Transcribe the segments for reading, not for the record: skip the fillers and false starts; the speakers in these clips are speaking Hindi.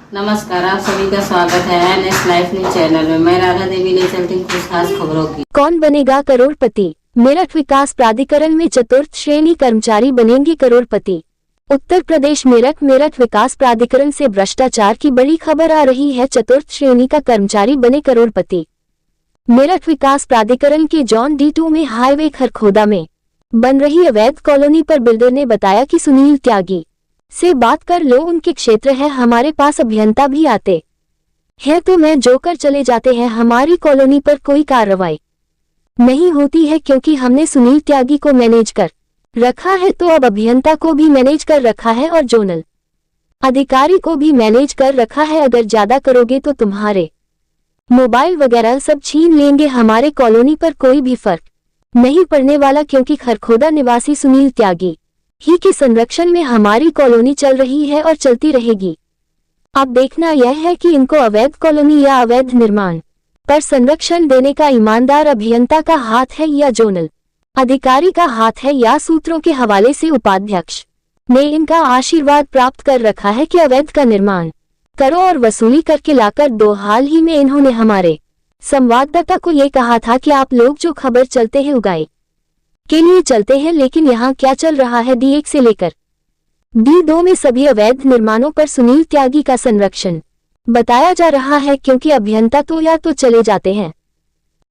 नमस्कार, आप सभी का स्वागत है एनएस लाइफ न्यूज चैनल में। मैं राधा देवी ले चलती हूँ कुछ खास खबरों की। कौन बनेगा करोड़पति? मेरठ विकास प्राधिकरण में चतुर्थ श्रेणी कर्मचारी बनेंगे करोड़पति। उत्तर प्रदेश मेरठ विकास प्राधिकरण से भ्रष्टाचार की बड़ी खबर आ रही है। चतुर्थ श्रेणी का कर्मचारी बने करोड़पति। मेरठ विकास प्राधिकरण के जॉन D2 में हाईवे खरखोदा में बन रही अवैध कॉलोनी पर बिल्डर ने बताया कि सुनील त्यागी से बात कर लो, उनके क्षेत्र है, हमारे पास अभियंता भी आते हैं तो मैं जोकर चले जाते हैं, हमारी कॉलोनी पर कोई कार्रवाई नहीं होती है क्योंकि हमने सुनील त्यागी को मैनेज कर रखा है, तो अब अभियंता को भी मैनेज कर रखा है और जोनल अधिकारी को भी मैनेज कर रखा है। अगर ज्यादा करोगे तो तुम्हारे मोबाइल वगैरह सब छीन लेंगे, हमारे कॉलोनी पर कोई भी फर्क नहीं पड़ने वाला क्योंकि खरखोदा निवासी सुनील त्यागी ही के संरक्षण में हमारी कॉलोनी चल रही है और चलती रहेगी। अब देखना यह है कि इनको अवैध कॉलोनी या अवैध निर्माण पर संरक्षण देने का ईमानदार अभियंता का हाथ है या जोनल अधिकारी का हाथ है, या सूत्रों के हवाले से उपाध्यक्ष ने इनका आशीर्वाद प्राप्त कर रखा है कि अवैध का निर्माण करो और वसूली करके लाकर दो। हाल ही में इन्होंने हमारे संवाददाता को ये कहा था कि आप लोग जो खबर चलते हैं उगाई के लिए चलते हैं, लेकिन यहाँ क्या चल रहा है D1 से लेकर D2 में सभी अवैध निर्माणों पर सुनील त्यागी का संरक्षण बताया जा रहा है, क्योंकि अभियंता तो या तो चले जाते हैं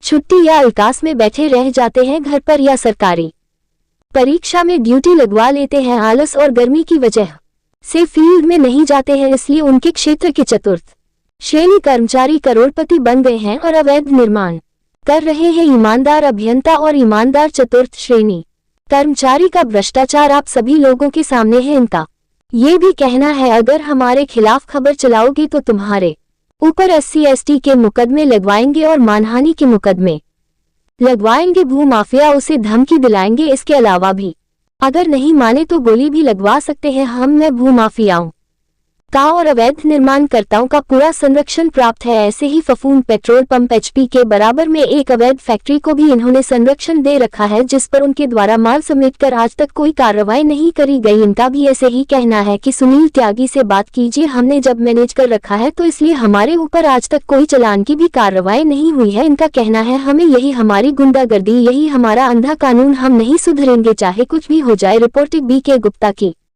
छुट्टी या अवकाश में बैठे रह जाते हैं घर पर, या सरकारी परीक्षा में ड्यूटी लगवा लेते हैं, आलस और गर्मी की वजह से फील्ड में नहीं जाते हैं, इसलिए उनके क्षेत्र के चतुर्थ श्रेणी कर्मचारी करोड़पति बन गए हैं और अवैध निर्माण कर रहे हैं। ईमानदार अभियंता और ईमानदार चतुर्थ श्रेणी कर्मचारी का भ्रष्टाचार आप सभी लोगों के सामने है। इनका ये भी कहना है, अगर हमारे खिलाफ खबर चलाओगे तो तुम्हारे ऊपर SC/ST के मुकदमे लगवाएंगे और मानहानि के मुकदमे लगवाएंगे, भूमाफिया उसे धमकी दिलाएंगे। इसके अलावा भी अगर नहीं माने तो गोली भी लगवा सकते हैं। मैं भूमाफियाओं का और अवैध निर्माणकर्ताओं का पूरा संरक्षण प्राप्त है। ऐसे ही फफूंद पेट्रोल पंप HP के बराबर में एक अवैध फैक्ट्री को भी इन्होंने संरक्षण दे रखा है, जिस पर उनके द्वारा माल समेट कर आज तक कोई कार्रवाई नहीं करी गई। इनका भी ऐसे ही कहना है कि सुनील त्यागी से बात कीजिए, हमने जब मैनेज कर रखा है तो इसलिए हमारे ऊपर आज तक कोई चालान की भी कार्रवाई नहीं हुई है। इनका कहना है, हमें यही हमारी गुंडागर्दी, यही हमारा अंधा कानून, हम नहीं सुधरेंगे चाहे कुछ भी हो जाए। रिपोर्टिंग BK गुप्ता की।